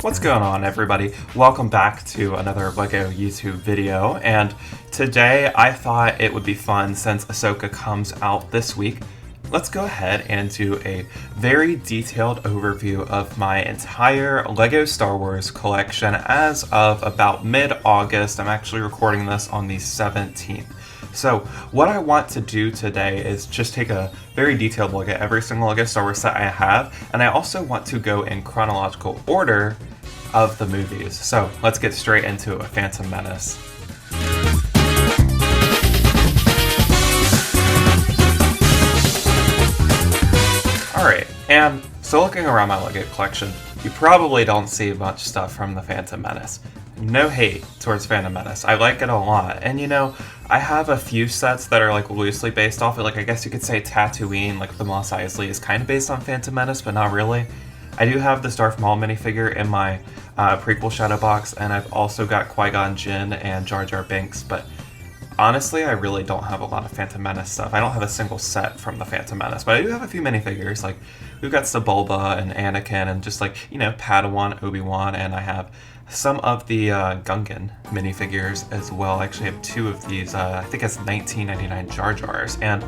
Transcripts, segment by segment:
What's going on, everybody? Welcome back to another LEGO YouTube video, and today I thought it would be fun since Ahsoka comes out this week. Let's go ahead and do a very detailed overview of my entire LEGO Star Wars collection as of about mid-August. I'm actually recording this on the 17th. So what I want to do today is just take a very detailed look at every single LEGO Star Wars set I have, and I also want to go in chronological order of the movies. So let's get straight into A Phantom Menace. Alright, and so looking around my LEGO collection, you probably don't see much stuff from The Phantom Menace. No hate towards Phantom Menace, I like it a lot, and you know, I have a few sets that are like loosely based off it, like I guess you could say Tatooine, like the Mos Eisley is kind of based on Phantom Menace, but not really. I do have the Darth Maul minifigure in my prequel shadow box, and I've also got Qui-Gon Jinn and Jar Jar Binks, but honestly, I really don't have a lot of Phantom Menace stuff. I don't have a single set from the Phantom Menace, but I do have a few minifigures, like we've got Sebulba and Anakin and just like, you know, Padawan, Obi-Wan, and I have some of the Gungan minifigures as well. I actually have two of these, I think it's 1999 Jar Jars, and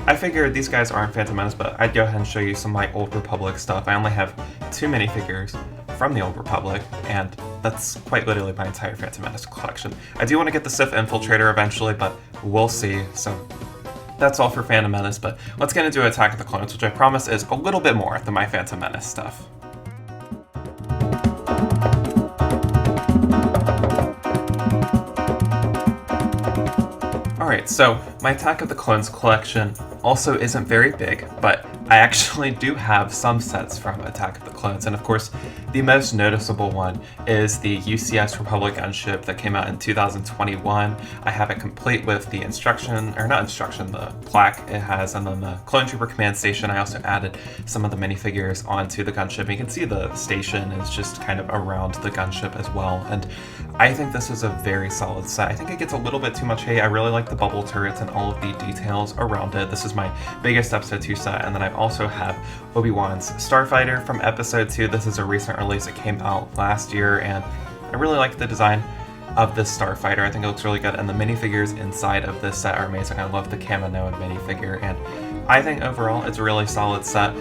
I figured these guys aren't Phantom Menace, but I'd go ahead and show you some of my Old Republic stuff. I only have two minifigures from the Old Republic, and that's quite literally my entire Phantom Menace collection. I do want to get the SITH Infiltrator eventually, but we'll see. So that's all for Phantom Menace, but let's get into Attack of the Clones, which I promise is a little bit more than my Phantom Menace stuff. Alright, so my Attack of the Clones collection also isn't very big, but I actually do have some sets from Attack of the Clones, and of course, the most noticeable one is the UCS Republic gunship that came out in 2021. I have it complete with the the plaque it has, and then the Clone Trooper Command Station. I also added some of the minifigures onto the gunship. And you can see the station is just kind of around the gunship as well, and I think this is a very solid set. I think it gets a little bit too much hate. I really like the bubble turrets and all of the details around it. This is my biggest Episode 2 set, and then I also have Obi-Wan's Starfighter from Episode 2. This is a recent release. It came out last year, and I really like the design of this Starfighter. I think it looks really good, and the minifigures inside of this set are amazing. I love the Kaminoan minifigure, and I think overall it's a really solid set.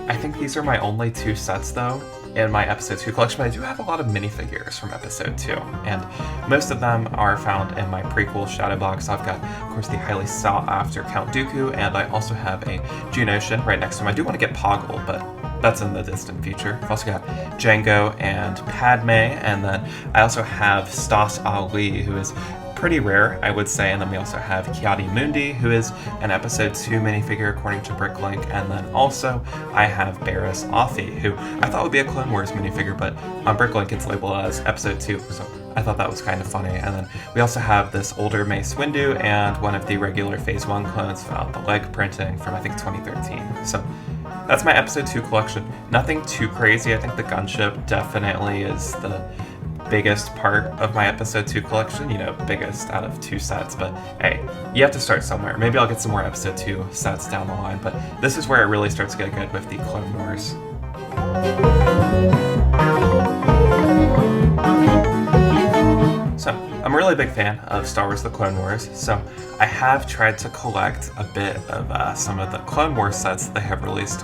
I think these are my only two sets, though, in my Episode 2 collection, but I do have a lot of minifigures from Episode 2, and most of them are found in my prequel shadow box. I've got, of course, the highly sought-after Count Dooku, and I also have a Geonosian right next to him. I do want to get Poggle, but that's in the distant future. I've also got Jango and Padme, and then I also have Stas Ali, who is pretty rare, I would say, and then we also have Ki-Adi-Mundi, who is an Episode 2 minifigure according to Bricklink, and then also I have Barriss Offee, who I thought would be a Clone Wars minifigure, but on Bricklink it's labeled as Episode 2, so I thought that was kind of funny. And then we also have this older Mace Windu and one of the regular Phase 1 clones found the leg printing from, I think, 2013. So that's my Episode 2 collection. Nothing too crazy. I think the gunship definitely is the biggest part of my Episode 2 collection, you know, biggest out of two sets, but hey, you have to start somewhere. Maybe I'll get some more Episode 2 sets down the line, but this is where it really starts to get good with the Clone Wars. So, I'm a really big fan of Star Wars The Clone Wars, so I have tried to collect a bit of some of the Clone Wars sets that they have released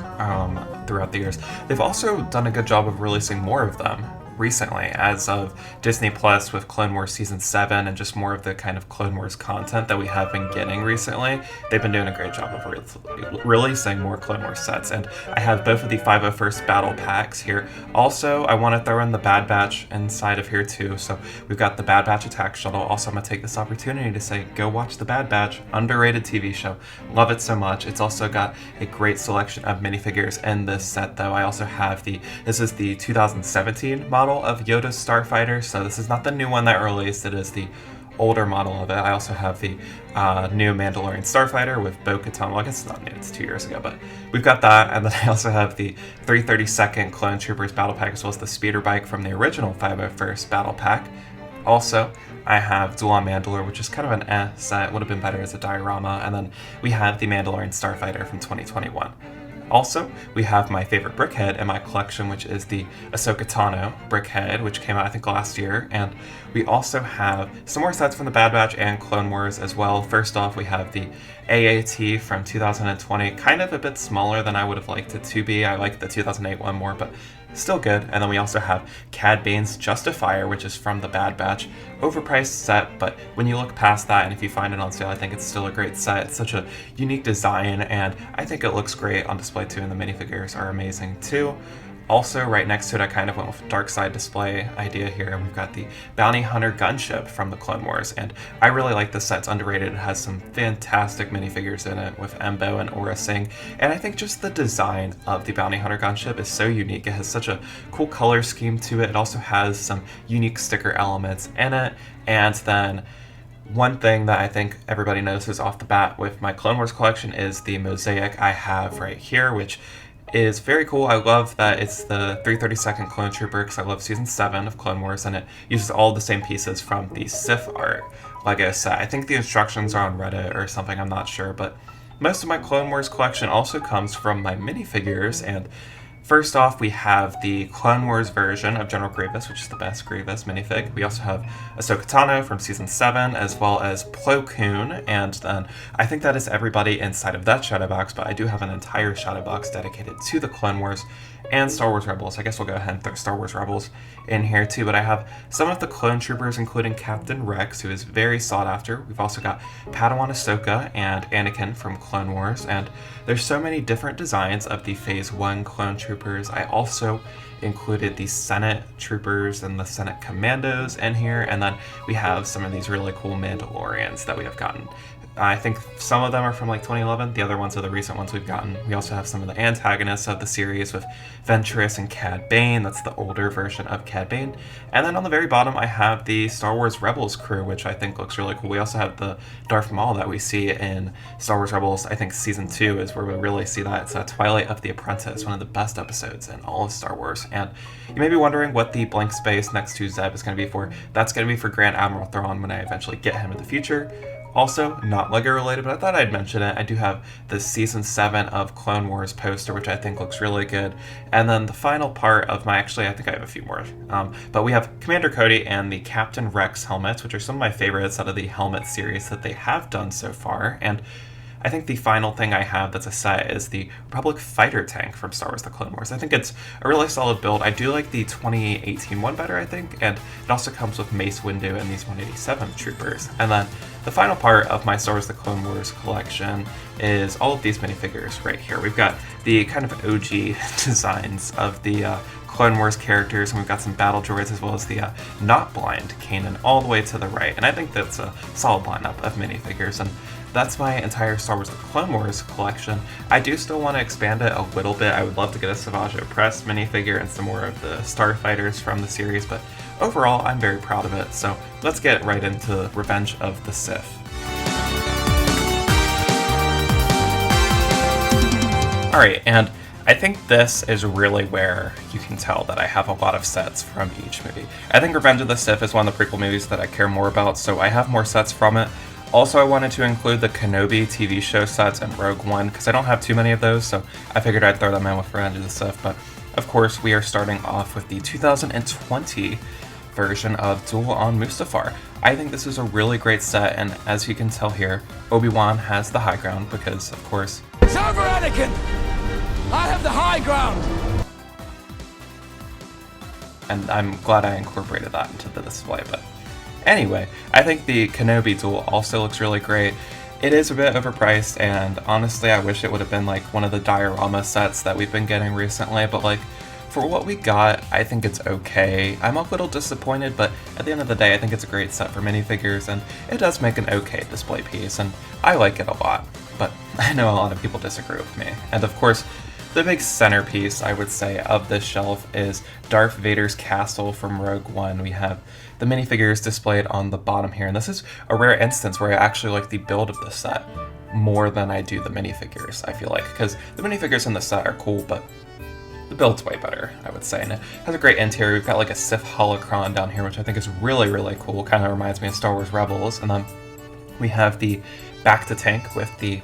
throughout the years. They've also done a good job of releasing more of them recently, as of Disney Plus with Clone Wars Season 7 and just more of the kind of Clone Wars content that we have been getting recently. They've been doing a great job of releasing more Clone Wars sets, and I have both of the 501st Battle Packs here. Also, I want to throw in the Bad Batch inside of here too, so we've got the Bad Batch Attack Shuttle. Also, I'm going to take this opportunity to say, go watch the Bad Batch, underrated TV show. Love it so much. It's also got a great selection of minifigures in this set, though. I also have this is the 2017 model of Yoda's Starfighter, so this is not the new one that released, it is the older model of it. I also have the new Mandalorian Starfighter with Bo-Katan. Well, I guess it's not new, it's 2 years ago, but we've got that, and then I also have the 332nd Clone Troopers Battle Pack, as well as the speeder bike from the original 501st Battle Pack. Also, I have Duel on Mandalore, which is kind of an set, would have been better as a diorama, and then we have the Mandalorian Starfighter from 2021. Also, we have my favorite brickhead in my collection, which is the Ahsoka Tano brickhead, which came out I think last year, and we also have some more sets from the Bad Batch and Clone Wars as well. First off, we have the AAT from 2020, kind of a bit smaller than I would have liked it to be. I like the 2008 one more, but still good. And then we also have Cad Bane's Justifier, which is from the Bad Batch. Overpriced set, but when you look past that and if you find it on sale, I think it's still a great set. It's such a unique design, and I think it looks great on display too, and the minifigures are amazing too. Also, right next to it, I kind of went with a dark side display idea here, and we've got the Bounty Hunter gunship from the Clone Wars, and I really like this set. It's underrated. It has some fantastic minifigures in it with Embo and Aura Singh, and I think just the design of the Bounty Hunter gunship is so unique. It has such a cool color scheme to it. It also has some unique sticker elements in it, and then one thing that I think everybody notices off the bat with my Clone Wars collection is the mosaic I have right here, which is very cool. I love that it's the 332nd Clone Trooper because I love Season 7 of Clone Wars, and it uses all the same pieces from the SITH art Lego set. I think the instructions are on Reddit or something, I'm not sure, but most of my Clone Wars collection also comes from my minifigures, and first off, we have the Clone Wars version of General Grievous, which is the best Grievous minifig. We also have Ahsoka Tano from Season 7, as well as Plo Koon, and then I think that is everybody inside of that shadow box, but I do have an entire shadow box dedicated to the Clone Wars and Star Wars Rebels. I guess we'll go ahead and throw Star Wars Rebels in here too, but I have some of the clone troopers, including Captain Rex, who is very sought after. We've also got Padawan Ahsoka and Anakin from Clone Wars, and there's so many different designs of the Phase 1 clone troopers. I also included the Senate troopers and the Senate commandos in here, and then we have some of these really cool Mandalorians that we have gotten. I think some of them are from like 2011, the other ones are the recent ones we've gotten. We also have some of the antagonists of the series with Ventress and Cad Bane. That's the older version of Cad Bane. And then on the very bottom I have the Star Wars Rebels crew, which I think looks really cool. We also have the Darth Maul that we see in Star Wars Rebels. I think Season 2 is where we really see that. It's Twilight of the Apprentice, one of the best episodes in all of Star Wars. And you may be wondering what the blank space next to Zeb is going to be for. That's going to be for Grand Admiral Thrawn when I eventually get him in the future. Also, not LEGO related, but I thought I'd mention it. I do have the Season 7 of Clone Wars poster, which I think looks really good. And then the final part of my, actually, I think I have a few more. But we have Commander Cody and the Captain Rex helmets, which are some of my favorites out of the helmet series that they have done so far. And I think the final thing I have that's a set is the Republic Fighter Tank from Star Wars The Clone Wars. I think it's a really solid build. I do like the 2018 one better, I think, and it also comes with Mace Windu and these 187th troopers. And then the final part of my Star Wars The Clone Wars collection is all of these minifigures right here. We've got the kind of OG designs of the Clone Wars characters, and we've got some battle droids as well as the not blind Kanan all the way to the right. And I think that's a solid lineup of minifigures, and that's my entire Star Wars The Clone Wars collection. I do still want to expand it a little bit. I would love to get a Savage Opress minifigure and some more of the Starfighters from the series, but overall, I'm very proud of it. So let's get right into Revenge of the Sith. Alright, and I think this is really where you can tell that I have a lot of sets from each movie. I think Revenge of the Sith is one of the prequel movies that I care more about, so I have more sets from it. Also, I wanted to include the Kenobi TV show sets and Rogue One, because I don't have too many of those, so I figured I'd throw them in with Revenge of the Sith. But, of course, we are starting off with the 2020 version of Duel on Mustafar. I think this is a really great set, and as you can tell here, Obi-Wan has the high ground, because, of course... It's over, Anakin! I have the high ground! And I'm glad I incorporated that into the display, but... Anyway, I think the Kenobi duel also looks really great. It is a bit overpriced, and honestly I wish it would have been like one of the diorama sets that we've been getting recently, but like, for what we got, I think it's okay. I'm a little disappointed, but at the end of the day, I think it's a great set for minifigures, and it does make an okay display piece, and I like it a lot. But I know a lot of people disagree with me. And of course, the big centerpiece, I would say, of this shelf is Darth Vader's castle from Rogue One. We have the minifigures displayed on the bottom here, and this is a rare instance where I actually like the build of the set more than I do the minifigures, I feel like, because the minifigures in the set are cool, but the build's way better, I would say, and it has a great interior. We've got like a Sith holocron down here, which I think is really, really cool, kind of reminds me of Star Wars Rebels, and then we have the back-to-tank with the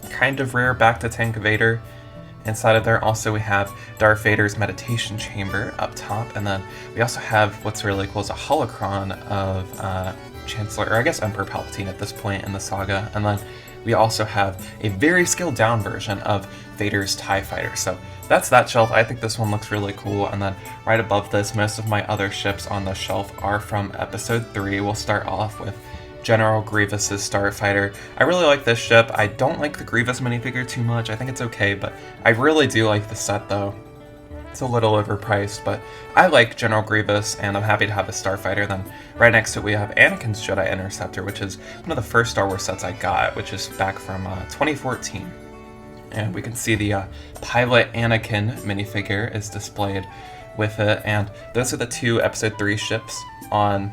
kind of rare back-to-tank Vader Inside of there also we have Darth Vader's meditation chamber up top, and then we also have what's really cool is a holocron of Chancellor, or I guess Emperor Palpatine at this point in the saga, and then we also have a very scaled down version of Vader's TIE Fighter. So that's that shelf. I think this one looks really cool. And then right above this, most of my other ships on the shelf are from Episode 3. We'll start off with General Grievous's Starfighter. I really like this ship. I don't like the Grievous minifigure too much. I think it's okay, but I really do like the set though. It's a little overpriced, but I like General Grievous, and I'm happy to have a Starfighter. Then right next to it we have Anakin's Jedi Interceptor, which is one of the first Star Wars sets I got, which is back from 2014. And we can see the pilot Anakin minifigure is displayed with it, and those are the two Episode 3 ships on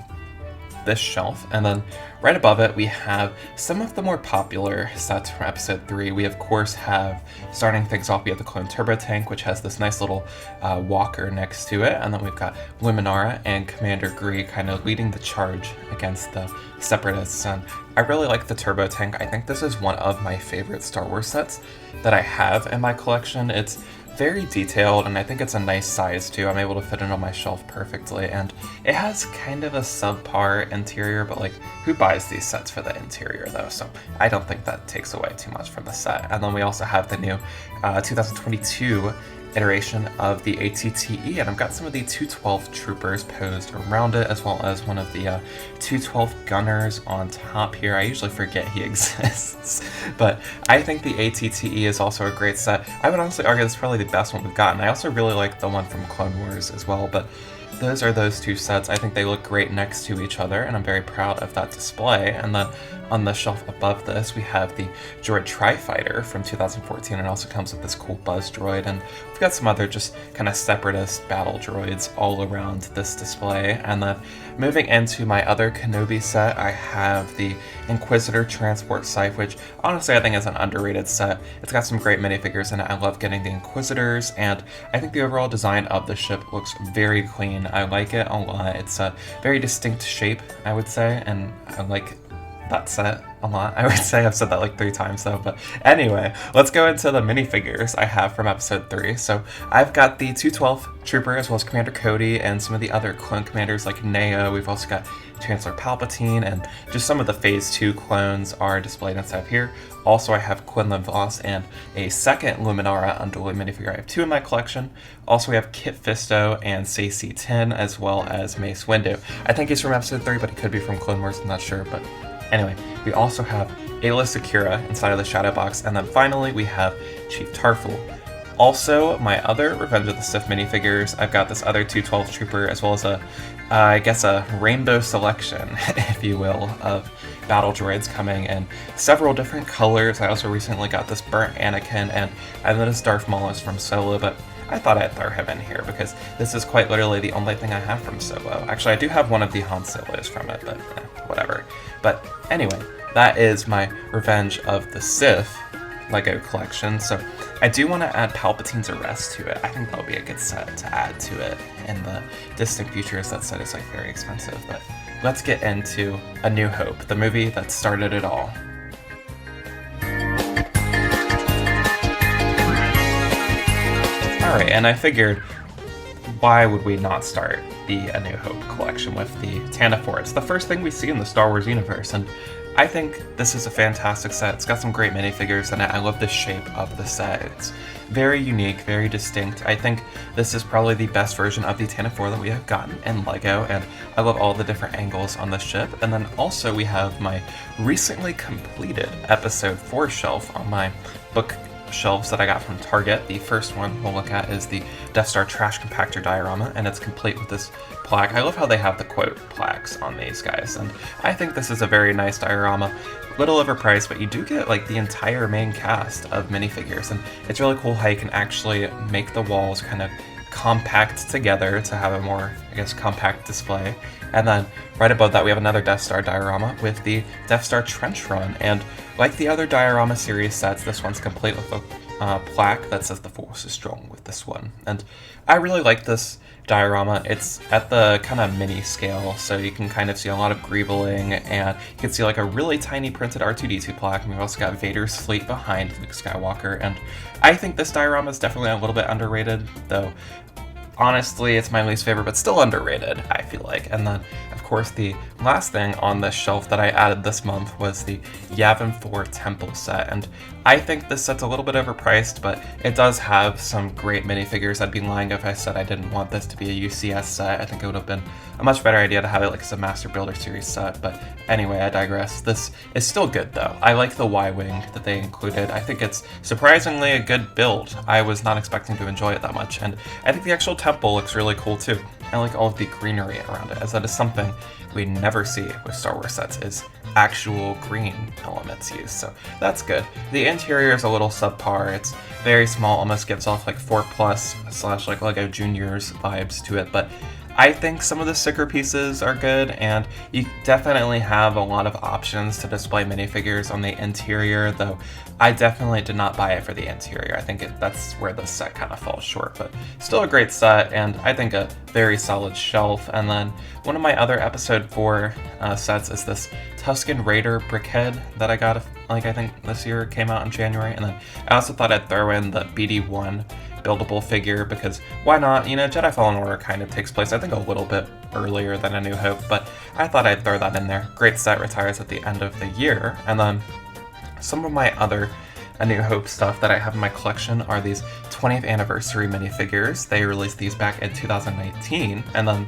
this shelf. And then right above it we have some of the more popular sets from Episode 3. We of course have, starting things off, we have the Clone Turbo Tank, which has this nice little walker next to it, and then we've got Luminara and Commander Gree kind of leading the charge against the Separatists. And I really like the Turbo Tank. I think this is one of my favorite Star Wars sets that I have in my collection. It's very detailed, and I think it's a nice size too. I'm able to fit it on my shelf perfectly, and it has kind of a subpar interior, but like, who buys these sets for the interior though? So I don't think that takes away too much from the set. And then we also have the new 2022 iteration of the ATTE, and I've got some of the 212 troopers posed around it, as well as one of the 212 gunners on top here. I usually forget he exists, but I think the ATTE is also a great set. I would honestly argue this is probably the best one we've gotten. I also really like the one from Clone Wars as well, but those are those two sets. I think they look great next to each other, and I'm very proud of that display. And then on the shelf above this, we have the Droid Tri-Fighter from 2014. It also comes with this cool Buzz droid, and we've got some other just kind of separatist battle droids all around this display. And then moving into my other Kenobi set, I have the Inquisitor Transport Scythe, which honestly I think is an underrated set. It's got some great minifigures in it. I love getting the Inquisitors, and I think the overall design of the ship looks very clean. I like it a lot. It's a very distinct shape, I would say, and I like that set a lot. I would say I've said that like 3 times though, but anyway, let's go into the minifigures I have from Episode 3. So I've got the 212 Trooper, as well as Commander Cody, and some of the other clone commanders like Neo. We've also got Chancellor Palpatine, and just some of the Phase 2 clones are displayed inside of here. Also, I have Quinlan Vos and a second Luminara Unduly minifigure. I have 2 in my collection. Also, we have Kit Fisto and C10, as well as Mace Windu. I think he's from Episode 3, but he could be from Clone Wars, I'm not sure, but anyway, we also have Ayla Secura inside of the shadow box, and then finally we have Chief Tarful. Also, my other Revenge of the Sith minifigures, I've got this other 212 Trooper, as well as I guess a rainbow selection, if you will, of battle droids coming in several different colors. I also recently got this burnt Anakin, and I noticed Darth Maul is from Solo, but I thought I'd throw him in here because this is quite literally the only thing I have from Solo. Actually, I do have one of the Han Solos from it, but whatever. But anyway, that is my Revenge of the Sith LEGO collection. So I do want to add Palpatine's Arrest to it. I think that'll be a good set to add to it in the distant future, as that set is like very expensive. But let's get into A New Hope, the movie that started it all. Alright, and I figured, why would we not start the A New Hope collection with the Tantive 4? It's the first thing we see in the Star Wars universe, and I think this is a fantastic set. It's got some great minifigures in it. I love the shape of the set. It's very unique, very distinct. I think this is probably the best version of the Tantive 4 that we have gotten in LEGO, and I love all the different angles on the ship. And then also we have my recently completed Episode 4 shelf on my bookshelves that I got from Target. The first one we'll look at is the Death Star Trash Compactor diorama, and it's complete with this plaque. I love how they have the quote plaques on these guys, and I think this is a very nice diorama. Little overpriced, but you do get like the entire main cast of minifigures, and it's really cool how you can actually make the walls kind of compact together to have a more, I guess, compact display. And then right above that we have another Death Star diorama with the Death Star Trench Run, and like the other diorama series sets, this one's complete with plaque that says the force is strong with this one. And I really like this diorama. It's at the kind of mini scale, so you can kind of see a lot of greebling, and you can see like a really tiny printed R2-D2 plaque, and we've also got Vader's fleet behind Luke Skywalker, and I think this diorama is definitely a little bit underrated, though honestly it's my least favorite, but still underrated, I feel like. And then, of course, the last thing on this shelf that I added this month was the Yavin 4 Temple set, and I think this set's a little bit overpriced, but it does have some great minifigures. I'd be lying if I said I didn't want this to be a UCS set. I think it would have been a much better idea to have it like as a Master Builder Series set, but anyway, I digress. This is still good though. I like the Y-Wing that they included. I think it's surprisingly a good build. I was not expecting to enjoy it that much, and I think the actual temple looks really cool too. I like all of the greenery around it, as that is something we never see with Star Wars sets, is actual green elements used, so that's good. The interior is a little subpar. It's very small, almost gives off like 4+ / like Lego Juniors vibes to it, but I think some of the sticker pieces are good, and you definitely have a lot of options to display minifigures on the interior, though I definitely did not buy it for the interior. I think that's where the set kind of falls short, but still a great set, and I think a very solid shelf. And then one of my other Episode 4 sets is this Tusken Raider Brickhead that I got, like I think this year, came out in January, and then I also thought I'd throw in the BD1 buildable figure, because why not? You know, Jedi Fallen Order kind of takes place, I think, a little bit earlier than A New Hope, but I thought I'd throw that in there. Great set, retires at the end of the year. And then some of my other A New Hope stuff that I have in my collection are these 20th anniversary minifigures. They released these back in 2019, and then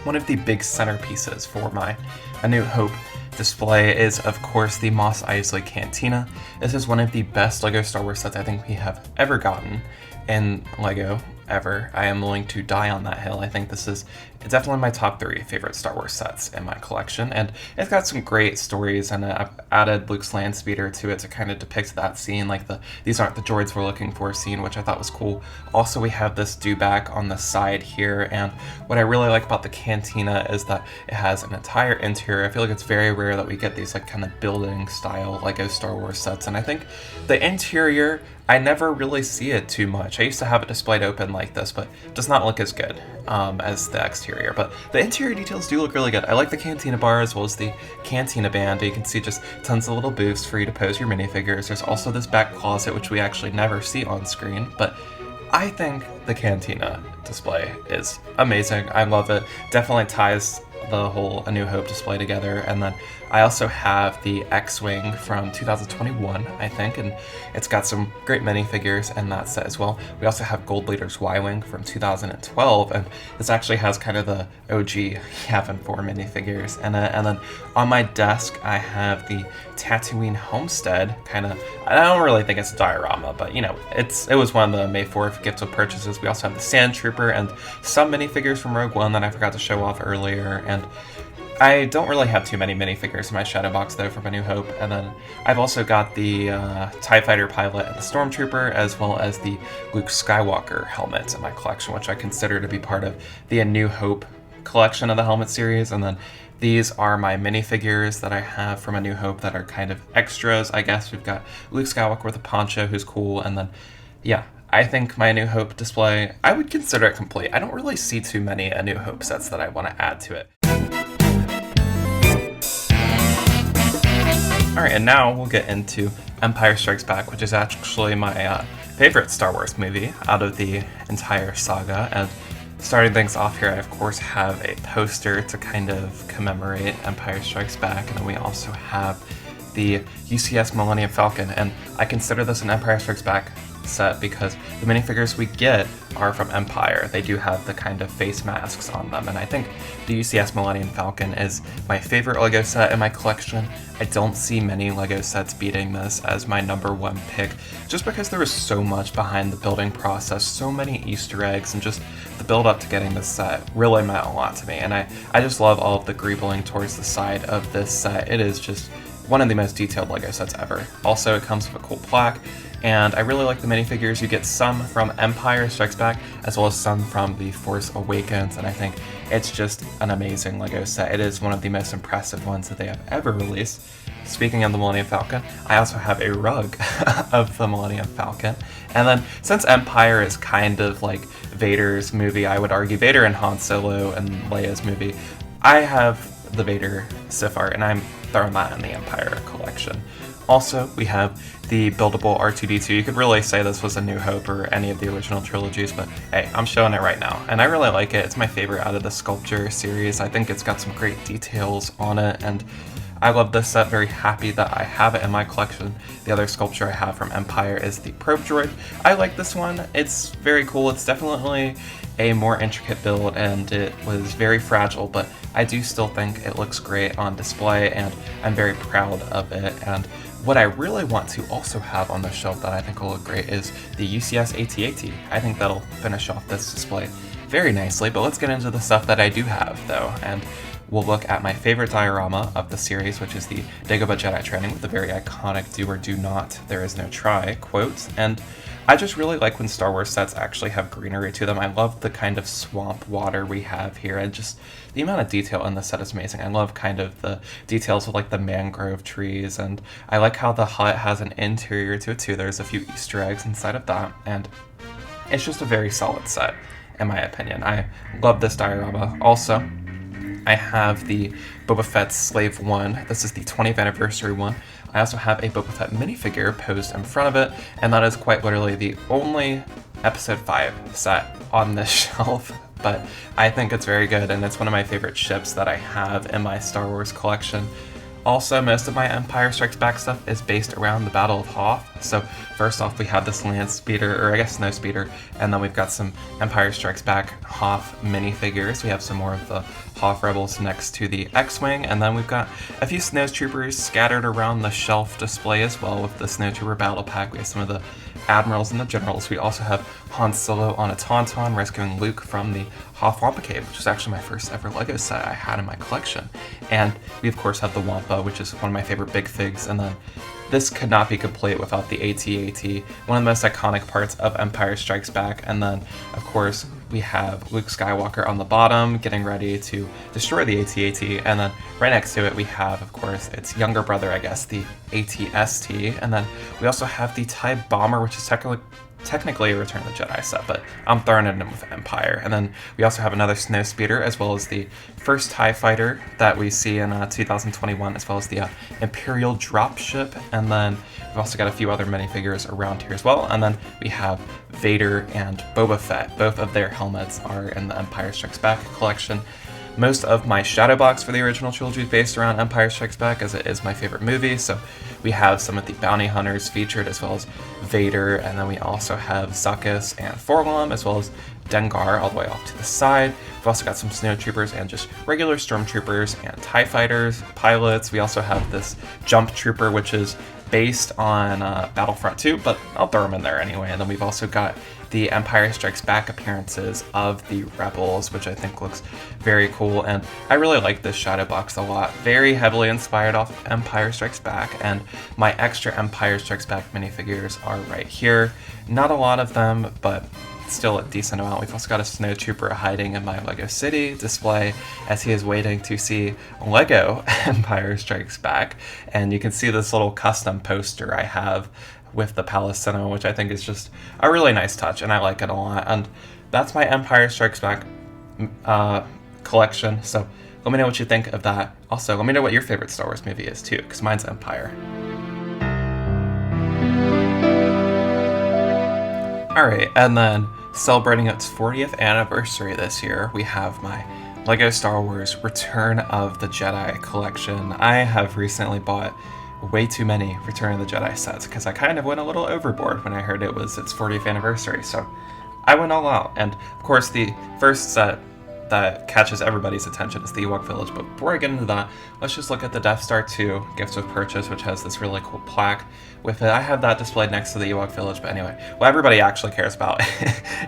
one of the big centerpieces for my A New Hope display is, of course, the Mos Eisley Cantina. This is one of the best LEGO Star Wars sets I think we have ever gotten in LEGO ever. I am willing to die on that hill. I think this is definitely my top 3 favorite Star Wars sets in my collection, and it's got some great stories, and I've added Luke's land speeder to it to kind of depict that scene, like the "these aren't the droids we're looking for" scene, which I thought was cool. Also, we have this dewback on the side here, and what I really like about the cantina is that it has an entire interior. I feel like it's very rare that we get these like kind of building style LEGO Star Wars sets, and I think the interior, I never really see it too much. I used to have it displayed open like this, but it does not look as good as the exterior. But the interior details do look really good. I like the cantina bar as well as the cantina band. You can see just tons of little booths for you to pose your minifigures. There's also this back closet, which we actually never see on screen, but I think the cantina display is amazing. I love it. Definitely ties the whole A New Hope display together. And then I also have the X-Wing from 2021, I think, and it's got some great minifigures in that set as well. We also have Gold Leader's Y-Wing from 2012, and this actually has kind of the OG Yavin 4 minifigures. And then on my desk, I have the Tatooine Homestead, kind of, I don't really think it's a diorama, but you know, it was one of the May 4th gifts with purchases. We also have the Sand Trooper and some minifigures from Rogue One that I forgot to show off earlier, and I don't really have too many minifigures in my shadow box though from A New Hope. And then I've also got the TIE Fighter pilot and the Stormtrooper, as well as the Luke Skywalker helmets in my collection, which I consider to be part of the A New Hope collection of the helmet series. And then these are my minifigures that I have from A New Hope that are kind of extras, I guess. We've got Luke Skywalker with a poncho, who's cool, and then, yeah, I think my A New Hope display, I would consider it complete. I don't really see too many A New Hope sets that I want to add to it. Alright, and now we'll get into Empire Strikes Back, which is actually my favorite Star Wars movie out of the entire saga. And starting things off here, I of course have a poster to kind of commemorate Empire Strikes Back, and then we also have the UCS Millennium Falcon, and I consider this an Empire Strikes Back set because the minifigures we get are from Empire. They do have the kind of face masks on them, and I think the UCS Millennium Falcon is my favorite LEGO set in my collection. I don't see many LEGO sets beating this as my #1 pick, just because there was so much behind the building process, so many Easter eggs, and just the build up to getting this set really meant a lot to me, and I just love all of the greebling towards the side of this set. It is just one of the most detailed LEGO sets ever. Also, it comes with a cool plaque. and I really like the minifigures. You get some from Empire Strikes Back, as well as some from The Force Awakens, and I think it's just an amazing LEGO set. It is one of the most impressive ones that they have ever released. Speaking of the Millennium Falcon, I also have a rug of the Millennium Falcon. And then, since Empire is kind of like Vader's movie, I would argue Vader and Han Solo and Leia's movie, I have the Vader Sith art, and I'm throwing that in the Empire collection. Also, we have the buildable R2-D2. You could really say this was A New Hope or any of the original trilogies, but hey, I'm showing it right now. And I really like it. It's my favorite out of the sculpture series. I think it's got some great details on it, and I love this set. Very happy that I have it in my collection. The other sculpture I have from Empire is the Probe Droid. I like this one. It's very cool. It's definitely a more intricate build, and it was very fragile, but I do still think it looks great on display, and I'm very proud of it. And what I really want to also have on the shelf that I think will look great is the UCS AT-AT. I think that'll finish off this display very nicely, but let's get into the stuff that I do have though, and we'll look at my favorite diorama of the series, which is the Dagobah Jedi training with the very iconic "Do or do not, there is no try" quote. And I just really like when Star Wars sets actually have greenery to them. I love the kind of swamp water we have here, and just the amount of detail in the set is amazing. I love kind of the details of like the mangrove trees, and I like how the hut has an interior to it too. There's a few Easter eggs inside of that, and it's just a very solid set in my opinion. I love this diorama. Also, I have the Boba Fett Slave 1. This is the 20th anniversary one. I also have a Boba Fett minifigure posed in front of it, and that is quite literally the only Episode 5 set on this shelf, but I think it's very good, and it's one of my favorite ships that I have in my Star Wars collection. Also, most of my Empire Strikes Back stuff is based around the Battle of Hoth. So first off, we have this land speeder, or I guess snow speeder, and then we've got some Empire Strikes Back Hoth minifigures. We have some more of the Hoth Rebels next to the X-Wing, and then we've got a few snowtroopers scattered around the shelf display as well with the snowtrooper battle pack. We have some of the admirals and the generals. We also have Han Solo on a Tauntaun rescuing Luke from the Hoth Wampa Cave, which is actually my first ever LEGO set I had in my collection. And we of course have the Wampa, which is one of my favorite big figs, and then this could not be complete without the AT-AT, one of the most iconic parts of Empire Strikes Back. And then, of course, we have Luke Skywalker on the bottom getting ready to destroy the AT-AT, and then right next to it we have, of course, its younger brother, I guess, the AT-ST, and then we also have the TIE Bomber, which is technically a Return of the Jedi set, but I'm throwing it in with Empire. And then we also have another snow speeder, as well as the first TIE fighter that we see in 2021, as well as the Imperial dropship. And then we've also got a few other minifigures around here as well. And then we have Vader and Boba Fett. Both of their helmets are in the Empire Strikes Back collection. Most of my shadow box for the original trilogy is based around Empire Strikes Back, as it is my favorite movie. So we have some of the bounty hunters featured, as well as Vader, and then we also have Zuckuss and Forlom, as well as Dengar all the way off to the side. We've also got some snowtroopers and just regular stormtroopers and TIE fighters, pilots. We also have this jump trooper, which is based on Battlefront 2, but I'll throw them in there anyway. And then we've also got the Empire Strikes Back appearances of the Rebels, which I think looks very cool, and I really like this shadow box a lot. Very heavily inspired off of Empire Strikes Back, and my extra Empire Strikes Back minifigures are right here. Not a lot of them, but still a decent amount. We've also got a snowtrooper hiding in my LEGO City display as he is waiting to see LEGO Empire Strikes Back, and you can see this little custom poster I have with the Palace Cinema, which I think is just a really nice touch, and I like it a lot. And that's my Empire Strikes Back collection, so let me know what you think of that. Also, let me know what your favorite Star Wars movie is too, because mine's Empire. Alright, and then celebrating its 40th anniversary this year, we have my LEGO Star Wars Return of the Jedi collection. I have recently bought way too many Return of the Jedi sets because I kind of went a little overboard when I heard it was its 40th anniversary, so I went all out. And of course, the first set that catches everybody's attention is the Ewok Village, but before I get into that, let's just look at the Death Star 2 Gifts with Purchase, which has this really cool plaque with it. I have that displayed next to the Ewok Village, but anyway, what everybody actually cares about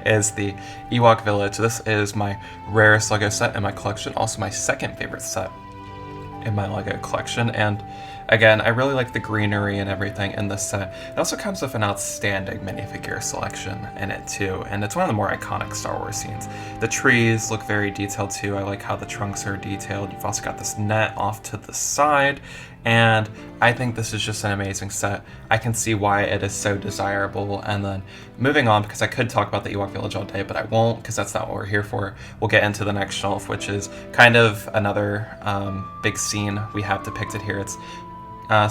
is the Ewok Village. This is my rarest LEGO set in my collection, also my second favorite set in my LEGO collection, and again, I really like the greenery and everything in this set. It also comes with an outstanding minifigure selection in it too, and it's one of the more iconic Star Wars scenes. The trees look very detailed too. I like how the trunks are detailed. You've also got this net off to the side, and I think this is just an amazing set. I can see why it is so desirable. And then moving on, because I could talk about the Ewok Village all day, but I won't, because that's not what we're here for. We'll get into the next shelf, which is kind of another big scene we have depicted here. It's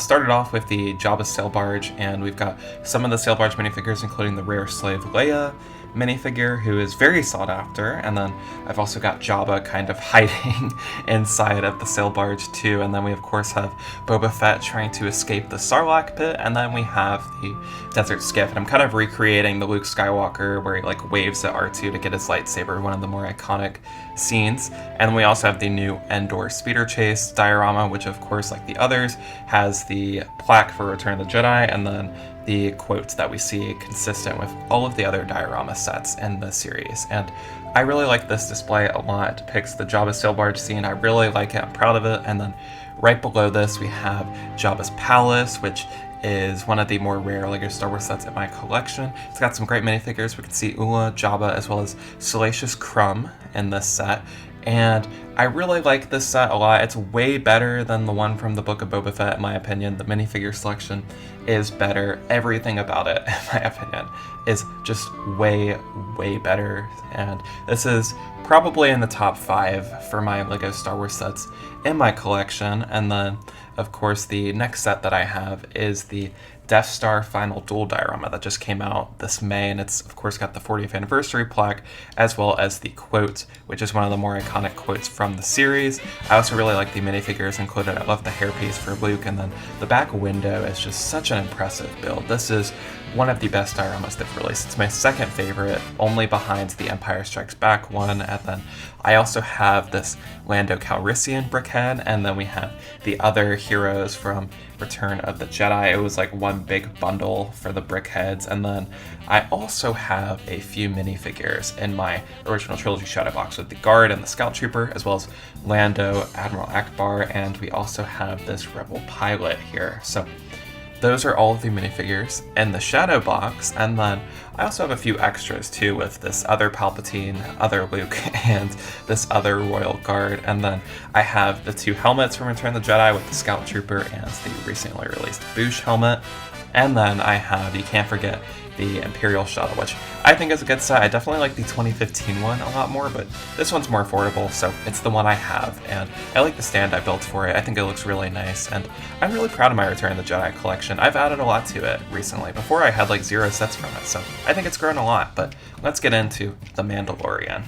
started off with the Jabba's sail barge, and we've got some of the sail barge minifigures, including the rare slave Leia minifigure, who is very sought after, and then I've also got Jabba kind of hiding inside of the sail barge too, and then we of course have Boba Fett trying to escape the Sarlacc pit, and then we have the desert skiff, and I'm kind of recreating the Luke Skywalker where he like waves at R2 to get his lightsaber, one of the more iconic scenes. And we also have the new Endor speeder chase diorama, which of course, like the others, has the plaque for Return of the Jedi, and then the quotes that we see consistent with all of the other diorama sets in the series. And I really like this display a lot. It depicts the Jabba sail barge scene. I really like it. I'm proud of it. And then right below this, we have Jabba's palace, which is one of the more rare LEGO Star Wars sets in my collection. It's got some great minifigures. We can see Ula, Jabba, as well as Salacious Crumb in this set. And I really like this set a lot. It's way better than the one from the Book of Boba Fett, in my opinion. The minifigure selection is better. Everything about it, in my opinion, is just way, way better. And this is probably in the top 5 for my LEGO Star Wars sets in my collection. And then, of course, the next set that I have is the Death Star Final Duel diorama that just came out this May, and it's of course got the 40th anniversary plaque as well as the quote, which is one of the more iconic quotes from the series. I also really like the minifigures included. I love the hairpiece for Luke, and then the back window is just such an impressive build. This is one of the best dioramas they've released. It's my second favorite, only behind the Empire Strikes Back one, and then I also have this Lando Calrissian brickhead, and then we have the other heroes from Return of the Jedi. It was like one big bundle for the brickheads, and then I also have a few minifigures in my original trilogy shadow box with the Guard and the Scout Trooper, as well as Lando, Admiral Akbar, and we also have this Rebel pilot here. So those are all of the minifigures in the shadow box, and then I also have a few extras too with this other Palpatine, other Luke, and this other Royal Guard. And then I have the 2 helmets from Return of the Jedi with the Scout Trooper and the recently released Bouche helmet. And then I have, you can't forget, the Imperial Shuttle, which I think is a good set. I definitely like the 2015 one a lot more, but this one's more affordable, so it's the one I have, and I like the stand I built for it. I think it looks really nice, and I'm really proud of my Return of the Jedi collection. I've added a lot to it recently. Before I had like 0 sets from it, so I think it's grown a lot, but let's get into The Mandalorian.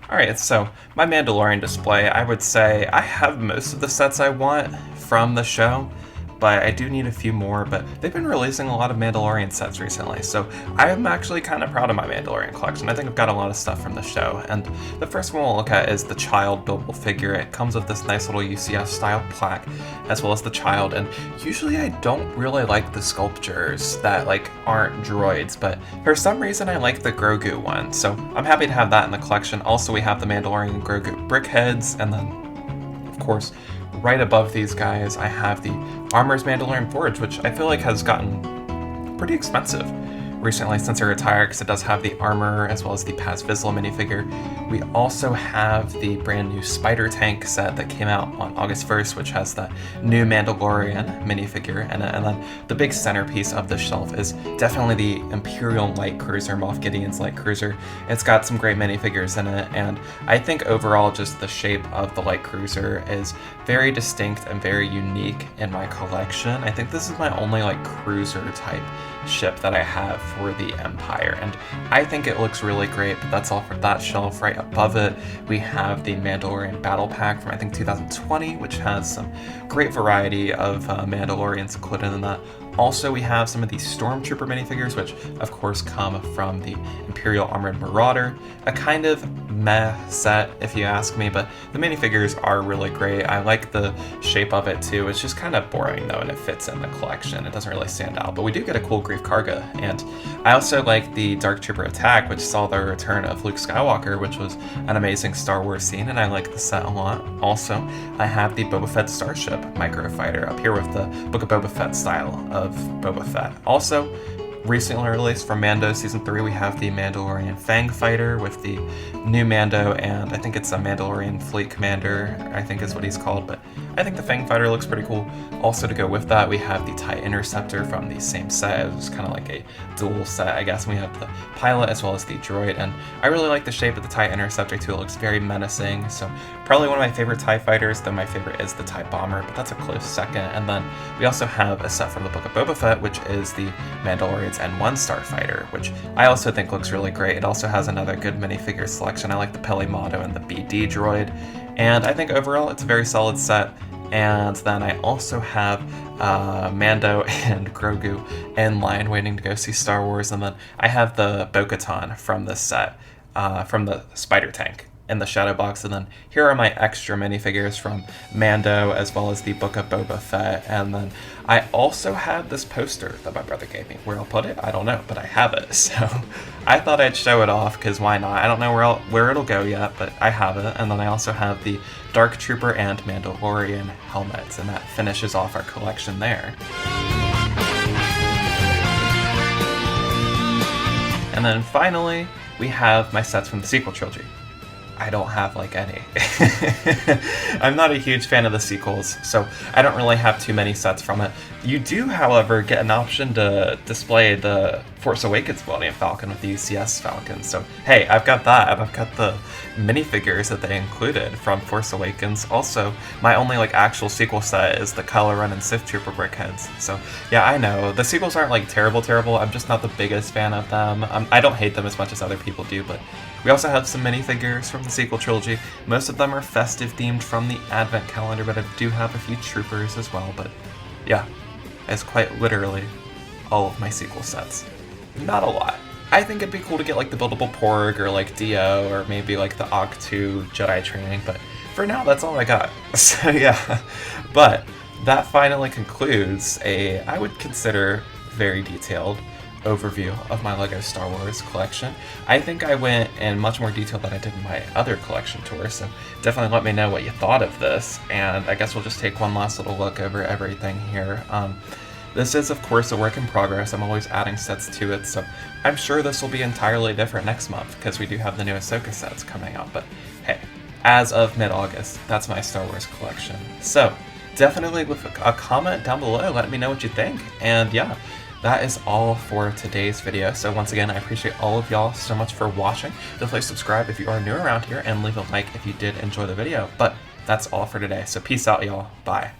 Alright, so my Mandalorian display, I would say I have most of the sets I want from the show, but I do need a few more. But they've been releasing a lot of Mandalorian sets recently, so I'm actually kind of proud of my Mandalorian collection. I think I've got a lot of stuff from the show, and the first one we'll look at is the child buildable figure. It comes with this nice little UCS style plaque, as well as the child, and usually I don't really like the sculptures that like aren't droids, but for some reason I like the Grogu one, so I'm happy to have that in the collection. Also, we have the Mandalorian Grogu brickheads, and then of course right above these guys I have the Armor's Mandalorian Forge, which I feel like has gotten pretty expensive recently since I retired, because it does have the armor as well as the Paz Vizsla minifigure. We also have the brand new Spider Tank set that came out on August 1st, which has the new Mandalorian minifigure in it. And then the big centerpiece of the shelf is definitely the Imperial Light Cruiser, Moff Gideon's Light Cruiser. It's got some great minifigures in it, and I think overall just the shape of the Light Cruiser is very distinct and very unique in my collection. I think this is my only like cruiser type ship that I have for the Empire, and I think it looks really great. But that's all for that shelf. Right above it we have the Mandalorian Battle Pack from I think 2020, which has some great variety of Mandalorians included in that. Also, we have some of these Stormtrooper minifigures, which of course come from the Imperial Armored Marauder. A kind of meh set, if you ask me, but the minifigures are really great. I like the shape of it too. It's just kind of boring though, and it fits in the collection. It doesn't really stand out, but we do get a cool Grief Karga. And I also like the Dark Trooper Attack, which saw the return of Luke Skywalker, which was an amazing Star Wars scene, and I like the set a lot. Also, I have the Boba Fett Starship Microfighter up here with the Book of Boba Fett style of Boba Fett. Also, recently released from Mando Season 3, we have the Mandalorian Fang Fighter with the new Mando, and I think it's a Mandalorian Fleet Commander, I think is what he's called, but I think the Fang Fighter looks pretty cool. Also, to go with that, we have the TIE Interceptor from the same set. It was kind of like a dual set, I guess, and we have the pilot as well as the droid, and I really like the shape of the TIE Interceptor too. It looks very menacing, so probably one of my favorite TIE fighters, though my favorite is the TIE Bomber, but that's a close second. And then we also have a set from the Book of Boba Fett, which is the Mandalorian's N1 Starfighter, which I also think looks really great. It also has another good minifigure selection. I like the Pelimato and the BD droid, and I think overall it's a very solid set. And then I also have Mando and Grogu in line waiting to go see Star Wars, and then I have the Bo-Katan from this set, from the Spider Tank in the shadow box, and then here are my extra minifigures from Mando as well as the Book of Boba Fett. And then I also have this poster that my brother gave me. Where I'll put it, I don't know, but I have it, so I thought I'd show it off because why not? I don't know where it'll go yet, but I have it. And then I also have the Dark Trooper and Mandalorian helmets, and that finishes off our collection there. And then finally, we have my sets from the sequel trilogy. I don't have like any. I'm not a huge fan of the sequels, so I don't really have too many sets from it. You do, however, get an option to display the Force Awakens Millennium Falcon with the UCS Falcon. So hey, I've got that, and I've got the minifigures that they included from Force Awakens. Also, my only like actual sequel set is the Kylo Ren and Sith Trooper brickheads. So yeah, I know the sequels aren't like terrible. I'm just not the biggest fan of them. I don't hate them as much as other people do, but we also have some minifigures from the sequel trilogy. Most of them are festive themed from the Advent calendar, but I do have a few troopers as well. But yeah, it's quite literally all of my sequel sets. Not a lot. I think it'd be cool to get like the buildable Porg or like Dio or maybe like the Octu Jedi training, but for now that's all I got. So yeah, but that finally concludes I would consider very detailed overview of my LEGO Star Wars collection. I think I went in much more detail than I did in my other collection tour, so definitely let me know what you thought of this, and I guess we'll just take one last little look over everything here. This is, of course, a work in progress. I'm always adding sets to it, so I'm sure this will be entirely different next month, because we do have the new Ahsoka sets coming out, but hey, as of mid-August, that's my Star Wars collection. So, definitely leave a comment down below, let me know what you think, and yeah, that is all for today's video. So once again, I appreciate all of y'all so much for watching. Definitely subscribe if you are new around here, and leave a like if you did enjoy the video. But that's all for today, so peace out, y'all. Bye.